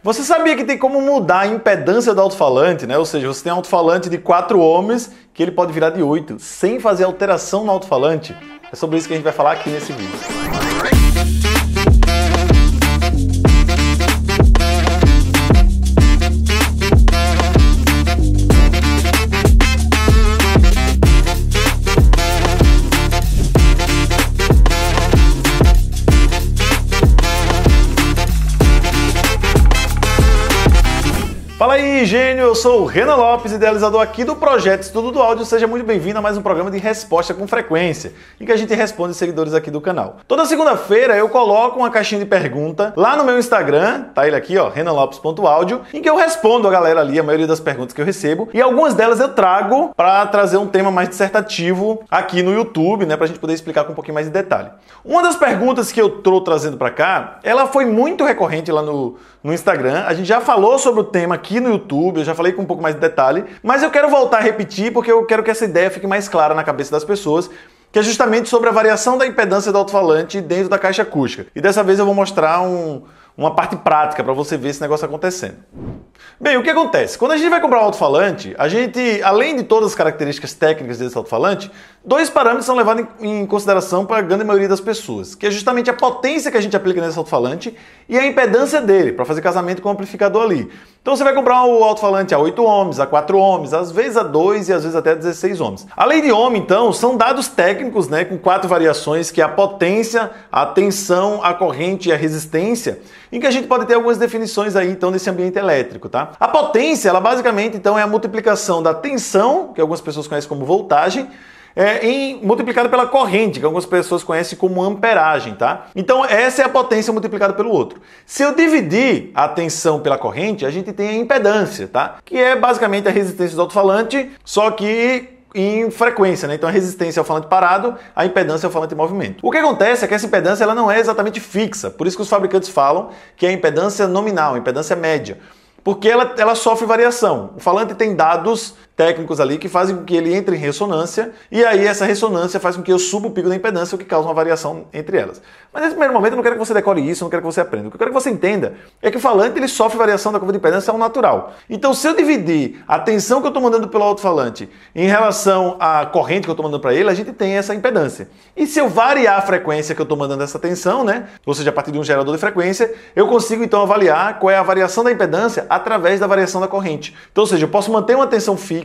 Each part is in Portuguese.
Você sabia que tem como mudar a impedância do alto-falante, né? Ou seja, você tem um alto-falante de 4 ohms que ele pode virar de 8 sem fazer alteração no alto-falante? É sobre isso que a gente vai falar aqui nesse vídeo. Fala aí, gênio! Eu sou o Renan Lopes, idealizador aqui do projeto Estudo do Áudio. Seja muito bem-vindo a mais um programa de resposta com frequência, em que a gente responde seguidores aqui do canal. Toda segunda-feira eu coloco uma caixinha de pergunta lá no meu Instagram, tá ele aqui, ó, renanlopes.audio, em que eu respondo a galera ali, a maioria das perguntas que eu recebo, e algumas delas eu trago para trazer um tema mais dissertativo aqui no YouTube, né, pra gente poder explicar com um pouquinho mais de detalhe. Uma das perguntas que eu tô trazendo para cá, ela foi muito recorrente lá no Instagram. A gente já falou sobre o tema aqui no YouTube, eu já falei com um pouco mais de detalhe, mas eu quero voltar a repetir porque eu quero que essa ideia fique mais clara na cabeça das pessoas, que é justamente sobre a variação da impedância do alto-falante dentro da caixa acústica. E dessa vez eu vou mostrar uma parte prática para você ver esse negócio acontecendo. Bem, o que acontece? Quando a gente vai comprar um alto-falante, a gente, além de todas as características técnicas desse alto-falante, dois parâmetros são levados em consideração para a grande maioria das pessoas, que é justamente a potência que a gente aplica nesse alto-falante e a impedância dele, para fazer casamento com o amplificador ali. Então você vai comprar um alto-falante a 8 ohms, a 4 ohms, às vezes a 2 e às vezes até a 16 ohms. A lei de Ohm, então, são dados técnicos, né, com 4 variações, que é a potência, a tensão, a corrente e a resistência, em que a gente pode ter algumas definições aí, então, desse ambiente elétrico, tá? A potência, ela basicamente, então, é a multiplicação da tensão, que algumas pessoas conhecem como voltagem, multiplicado pela corrente, que algumas pessoas conhecem como amperagem, tá? Então essa é a potência multiplicada pelo outro. Se eu dividir a tensão pela corrente, a gente tem a impedância, tá? Que é basicamente a resistência do alto-falante, só que em frequência, né? Então a resistência é o falante parado, a impedância é o falante em movimento. O que acontece é que essa impedância ela não é exatamente fixa, por isso que os fabricantes falam que é a impedância nominal, a impedância média. Porque ela sofre variação. O falante tem dados técnicos ali que fazem com que ele entre em ressonância e aí essa ressonância faz com que eu suba o pico da impedância, o que causa uma variação entre elas. Mas nesse primeiro momento eu não quero que você decore isso, eu não quero que você aprenda. O que eu quero que você entenda é que o falante ele sofre variação da curva de impedância ao natural. Então se eu dividir a tensão que eu estou mandando pelo alto-falante em relação à corrente que eu estou mandando para ele, a gente tem essa impedância. E se eu variar a frequência que eu estou mandando essa tensão, né, ou seja, a partir de um gerador de frequência, eu consigo então avaliar qual é a variação da impedância através da variação da corrente. Então, ou seja, eu posso manter uma tensão fixa,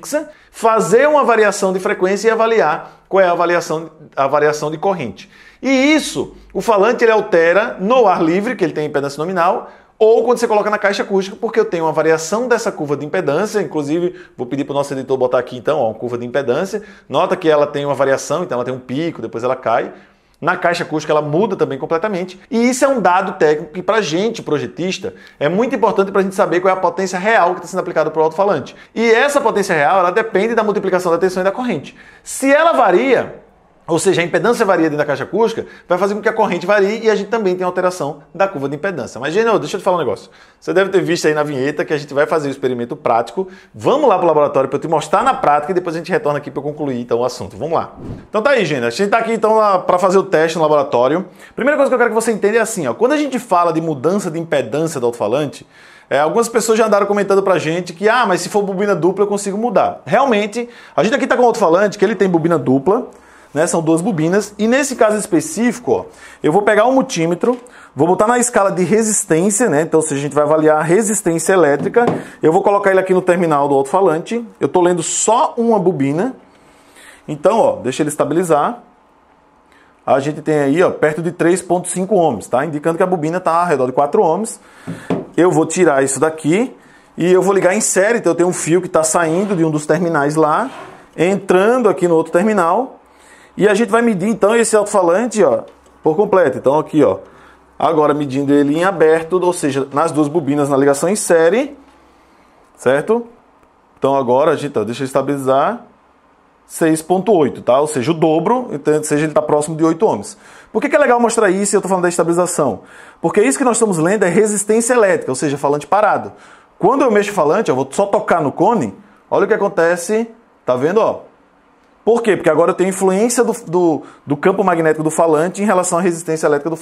fazer uma variação de frequência e avaliar qual é a variação de corrente. E isso, o falante ele altera no ar livre, que ele tem impedância nominal, ou quando você coloca na caixa acústica, porque eu tenho uma variação dessa curva de impedância, inclusive vou pedir para o nosso editor botar aqui então, ó, uma curva de impedância, nota que ela tem uma variação, então ela tem um pico, depois ela cai. Na caixa acústica ela muda também completamente. E isso é um dado técnico que pra gente, projetista, é muito importante pra gente saber qual é a potência real que está sendo aplicada para o alto-falante. E essa potência real, ela depende da multiplicação da tensão e da corrente. Se ela varia, ou seja, a impedância varia dentro da caixa acústica, vai fazer com que a corrente varie e a gente também tem alteração da curva de impedância. Mas, Gênio, deixa eu te falar um negócio. Você deve ter visto aí na vinheta que a gente vai fazer o experimento prático. Vamos lá para o laboratório para eu te mostrar na prática e depois a gente retorna aqui para eu concluir então, o assunto. Vamos lá. Então tá aí, Gênio. A gente está aqui então para fazer o teste no laboratório. Primeira coisa que eu quero que você entenda é assim, ó, quando a gente fala de mudança de impedância do alto-falante, algumas pessoas já andaram comentando pra gente que, mas se for bobina dupla eu consigo mudar. Realmente, a gente aqui está com o alto-falante que ele tem bobina dupla, né, são 2 bobinas, e nesse caso específico, ó, eu vou pegar um multímetro, vou botar na escala de resistência, né, então se a gente vai avaliar a resistência elétrica, eu vou colocar ele aqui no terminal do alto-falante, eu estou lendo só uma bobina, então, ó, deixa ele estabilizar, a gente tem aí, ó, perto de 3,5 ohms, tá, indicando que a bobina está ao redor de 4 ohms, eu vou tirar isso daqui, e eu vou ligar em série, então eu tenho um fio que está saindo de um dos terminais lá, entrando aqui no outro terminal, e a gente vai medir então esse alto-falante, ó, por completo. Então aqui, ó, agora medindo ele em aberto, ou seja, nas 2 bobinas na ligação em série, certo? Então agora a gente, ó, deixa eu estabilizar 6,8, tá? Ou seja, o dobro, então, ou seja, ele está próximo de 8 ohms. Por que é legal mostrar isso e eu estou falando da estabilização? Porque isso que nós estamos lendo é resistência elétrica, ou seja, falante parado. Quando eu mexo o falante, eu vou só tocar no cone, olha o que acontece, tá vendo, ó? Por quê? Porque agora eu tenho influência do campo magnético do falante em relação à resistência elétrica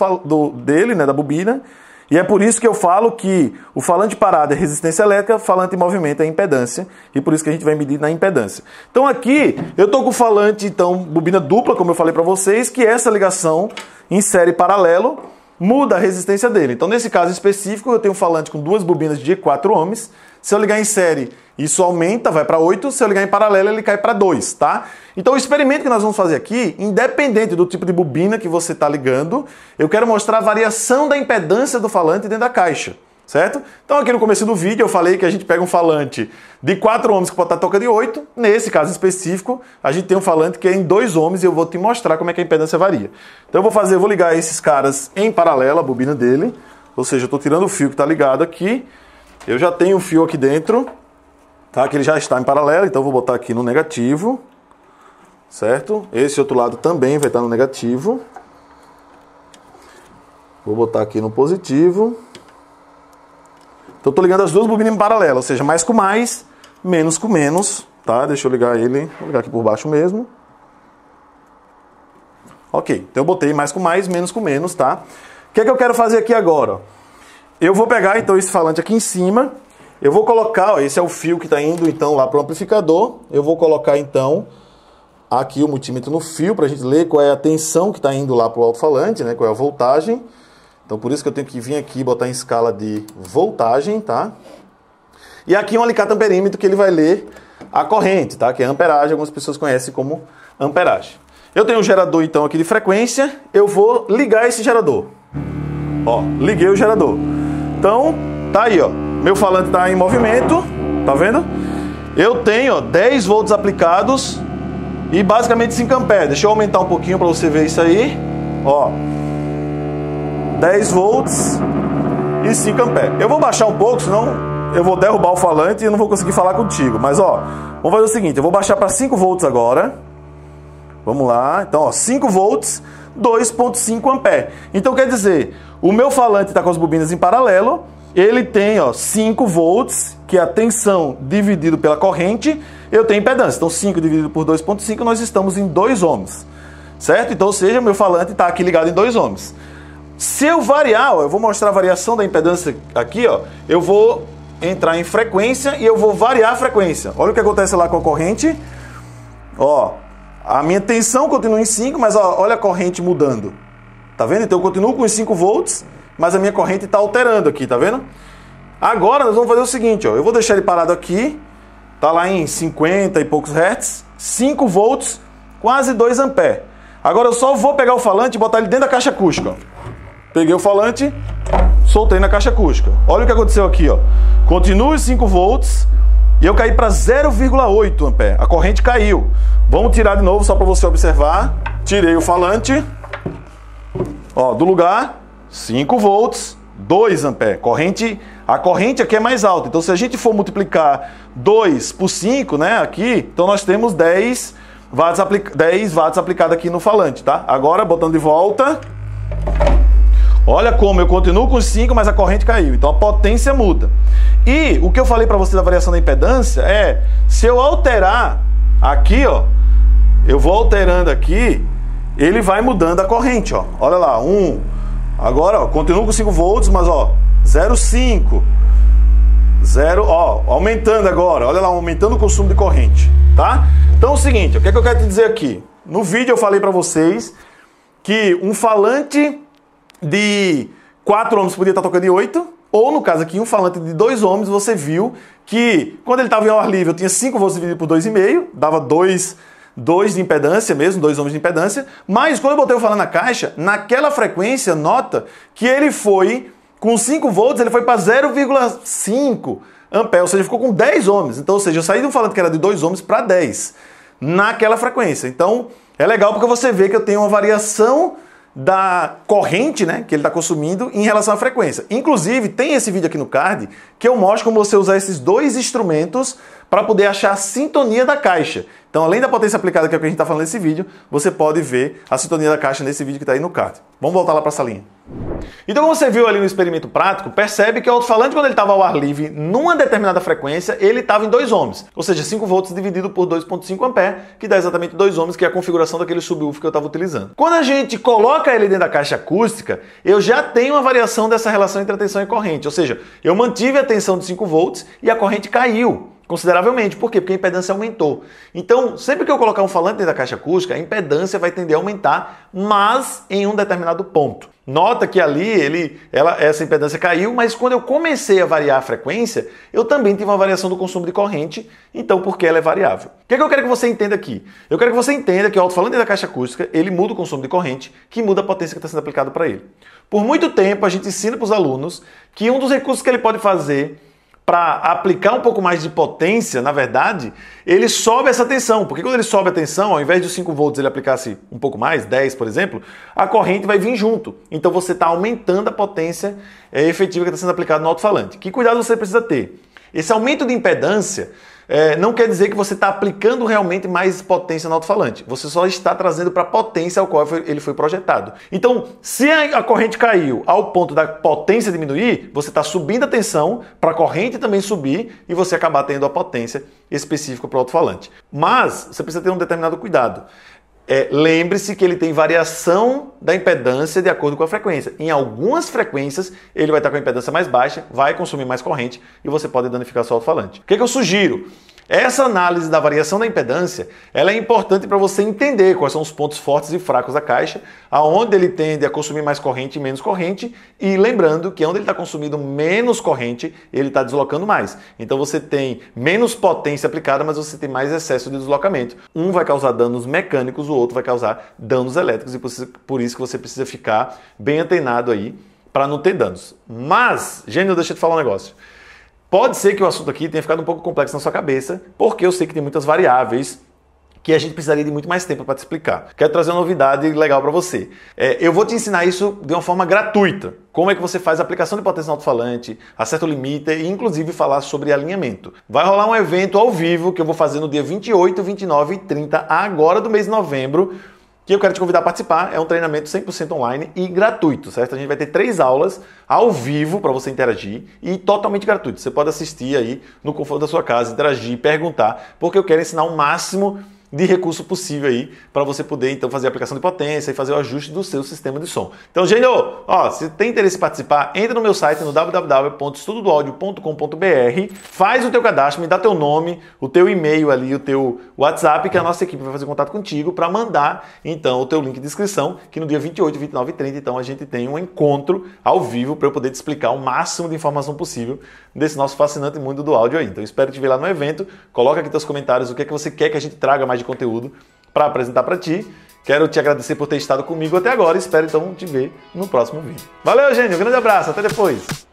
dele, né, da bobina, E é por isso que eu falo que o falante parado é resistência elétrica, falante em movimento é impedância, e por isso que a gente vai medir na impedância. Então aqui, eu estou com o falante, então, bobina dupla, como eu falei para vocês, que essa ligação em série paralelo muda a resistência dele. Então nesse caso específico, eu tenho um falante com duas bobinas de 4 ohms. Se eu ligar em série, isso aumenta, vai para 8. Se eu ligar em paralelo, ele cai para 2, tá? Então o experimento que nós vamos fazer aqui, independente do tipo de bobina que você está ligando, eu quero mostrar a variação da impedância do falante dentro da caixa, certo? Então aqui no começo do vídeo eu falei que a gente pega um falante de 4 ohms que pode estar tocando de 8. Nesse caso específico, a gente tem um falante que é em 2 ohms e eu vou te mostrar como é que a impedância varia. Então eu vou ligar esses caras em paralelo, a bobina dele, ou seja, eu estou tirando o fio que está ligado aqui, eu já tenho o fio aqui dentro, tá? Que ele já está em paralelo, então eu vou botar aqui no negativo, certo? Esse outro lado também vai estar no negativo. Vou botar aqui no positivo. Então estou ligando as duas bobinas em paralelo, ou seja, mais com mais, menos com menos, tá? Deixa eu ligar ele, vou ligar aqui por baixo mesmo. Ok, então eu botei mais com mais, menos com menos, tá? O que é que eu quero fazer aqui agora? Eu vou pegar então esse falante aqui em cima, eu vou colocar, ó, esse é o fio que está indo então lá para o amplificador, eu vou colocar então aqui o multímetro no fio para a gente ler qual é a tensão que está indo lá para o alto-falante, né, qual é a voltagem. Então por isso que eu tenho que vir aqui e botar em escala de voltagem, tá? E aqui um alicate amperímetro que ele vai ler a corrente, tá? Que é amperagem, algumas pessoas conhecem como amperagem. Eu tenho um gerador então aqui de frequência, eu vou ligar esse gerador. Ó, liguei o gerador. Então, tá aí, ó. Meu falante tá em movimento, tá vendo? Eu tenho, ó, 10 volts aplicados e basicamente 5 amperes. Deixa eu aumentar um pouquinho para você ver isso aí. Ó, 10 volts e 5 amperes. Eu vou baixar um pouco, senão eu vou derrubar o falante e não vou conseguir falar contigo. Mas, ó, vamos fazer o seguinte, eu vou baixar para 5 volts agora. Vamos lá. Então, ó, 5 volts, 2,5 amperes. Então, quer dizer, o meu falante está com as bobinas em paralelo, ele tem, ó, 5 volts, que é a tensão dividido pela corrente, eu tenho impedância. Então, 5 dividido por 2,5, nós estamos em 2 ohms, certo? Então, ou seja, meu falante está aqui ligado em 2 ohms. Se eu variar, ó, eu vou mostrar a variação da impedância aqui, ó, eu vou entrar em frequência e eu vou variar a frequência. Olha o que acontece lá com a corrente. Ó, a minha tensão continua em 5, mas ó, olha a corrente mudando. Tá vendo? Então eu continuo com os 5 volts, mas a minha corrente está alterando aqui, tá vendo? Agora nós vamos fazer o seguinte, ó, eu vou deixar ele parado aqui, tá lá em 50 e poucos hertz, 5 volts, quase 2 amperes. Agora eu só vou pegar o falante e botar ele dentro da caixa acústica, ó. Peguei o falante, soltei na caixa acústica. Olha o que aconteceu aqui, ó. Continua os 5 volts e eu caí para 0,8 ampere. A corrente caiu. Vamos tirar de novo só para você observar. Tirei o falante. Ó, do lugar, 5 volts, 2 amperes. A corrente aqui é mais alta. Então se a gente for multiplicar 2 por 5, né, aqui, então nós temos 10 watts aplicado aqui no falante, tá? Agora, botando de volta. Olha como eu continuo com 5, mas a corrente caiu. Então a potência muda. E o que eu falei para você da variação da impedância é, se eu alterar aqui, ó, eu vou alterando aqui, ele vai mudando a corrente, ó. Olha lá, 1. Agora, ó, continuo com 5 volts, mas ó, 0,5. 0, ó, aumentando agora. Olha lá, aumentando o consumo de corrente, tá? Então é o seguinte, o que é que eu quero te dizer aqui? No vídeo eu falei para vocês que um falante de 4 ohms podia estar tocando de 8, ou no caso aqui, um falante de 2 ohms, você viu que quando ele estava em ao ar livre, eu tinha 5 volts dividido por 2,5, dava 2 de impedância mesmo, 2 ohms de impedância, mas quando eu botei o falante na caixa, naquela frequência, nota que ele foi, com 5 volts, ele foi para 0,5 ampere, ou seja, ficou com 10 ohms. Então, ou seja, eu saí de um falante que era de 2 ohms para 10, naquela frequência. Então, é legal porque você vê que eu tenho uma variação da corrente, né, que ele está consumindo em relação à frequência. Inclusive, tem esse vídeo aqui no card que eu mostro como você usar esses dois instrumentos para poder achar a sintonia da caixa. Então, além da potência aplicada, que é o que a gente está falando nesse vídeo, você pode ver a sintonia da caixa nesse vídeo que está aí no card. Vamos voltar lá para a salinha. Então, como você viu ali no experimento prático, percebe que o alto-falante, quando ele estava ao ar livre, numa determinada frequência, ele estava em 2 ohms, ou seja, 5 volts dividido por 2,5 ampere, que dá exatamente 2 ohms, que é a configuração daquele subwoofer que eu estava utilizando. Quando a gente coloca ele dentro da caixa acústica, eu já tenho uma variação dessa relação entre a tensão e corrente, ou seja, eu mantive a tensão de 5 volts e a corrente caiu consideravelmente. Por quê? Porque a impedância aumentou. Então, sempre que eu colocar um falante dentro da caixa acústica, a impedância vai tender a aumentar, mas em um determinado ponto. Nota que ali essa impedância caiu, mas quando eu comecei a variar a frequência, eu também tive uma variação do consumo de corrente, então porque ela é variável. O que é que eu quero que você entenda aqui? Eu quero que você entenda que o alto-falante da caixa acústica, ele muda o consumo de corrente, que muda a potência que está sendo aplicada para ele. Por muito tempo, a gente ensina para os alunos que um dos recursos que ele pode fazer para aplicar um pouco mais de potência, na verdade, ele sobe essa tensão. Porque quando ele sobe a tensão, ao invés de 5 volts ele aplicasse um pouco mais, 10 por exemplo, a corrente vai vir junto. Então você está aumentando a potência efetiva que está sendo aplicada no alto-falante. Que cuidado você precisa ter? Esse aumento de impedância não quer dizer que você está aplicando realmente mais potência no alto-falante. Você só está trazendo para a potência ao qual ele foi projetado. Então, se a corrente caiu ao ponto da potência diminuir, você está subindo a tensão para a corrente também subir e você acabar tendo a potência específica para o alto-falante. Mas você precisa ter um determinado cuidado. Lembre-se que ele tem variação da impedância de acordo com a frequência. Em algumas frequências, ele vai estar com a impedância mais baixa, vai consumir mais corrente e você pode danificar seu alto-falante. O que eu sugiro? Essa análise da variação da impedância, ela é importante para você entender quais são os pontos fortes e fracos da caixa, aonde ele tende a consumir mais corrente e menos corrente, e lembrando que onde ele está consumindo menos corrente, ele está deslocando mais. Então você tem menos potência aplicada, mas você tem mais excesso de deslocamento. Um vai causar danos mecânicos, o outro vai causar danos elétricos, e por isso que você precisa ficar bem antenado aí para não ter danos. Mas, Gênio, deixa eu te falar um negócio. Pode ser que o assunto aqui tenha ficado um pouco complexo na sua cabeça, porque eu sei que tem muitas variáveis que a gente precisaria de muito mais tempo para te explicar. Quero trazer uma novidade legal para você. Eu vou te ensinar isso de uma forma gratuita. Como é que você faz a aplicação de potência no alto-falante, acerta o limiter e inclusive falar sobre alinhamento. Vai rolar um evento ao vivo que eu vou fazer no dia 28, 29 e 30 agora do mês de novembro, que eu quero te convidar a participar. É um treinamento 100% online e gratuito, certo? A gente vai ter 3 aulas ao vivo para você interagir e totalmente gratuito. Você pode assistir aí no conforto da sua casa, interagir, perguntar, porque eu quero ensinar o máximo de recurso possível aí para você poder então fazer a aplicação de potência e fazer o ajuste do seu sistema de som. Então, Gênio, se tem interesse em participar, entra no meu site no www.estudodoaudio.com.br, faz o teu cadastro, me dá teu nome, o teu e-mail ali, o teu WhatsApp, que a nossa equipe vai fazer contato contigo para mandar então o teu link de inscrição, que no dia 28, 29 e 30, então a gente tem um encontro ao vivo para eu poder te explicar o máximo de informação possível desse nosso fascinante mundo do áudio aí. Então, espero te ver lá no evento. Coloca aqui teus comentários o que é que você quer que a gente traga mais de conteúdo para apresentar para ti. Quero te agradecer por ter estado comigo até agora e espero então te ver no próximo vídeo. Valeu, Gênio, um grande abraço, até depois!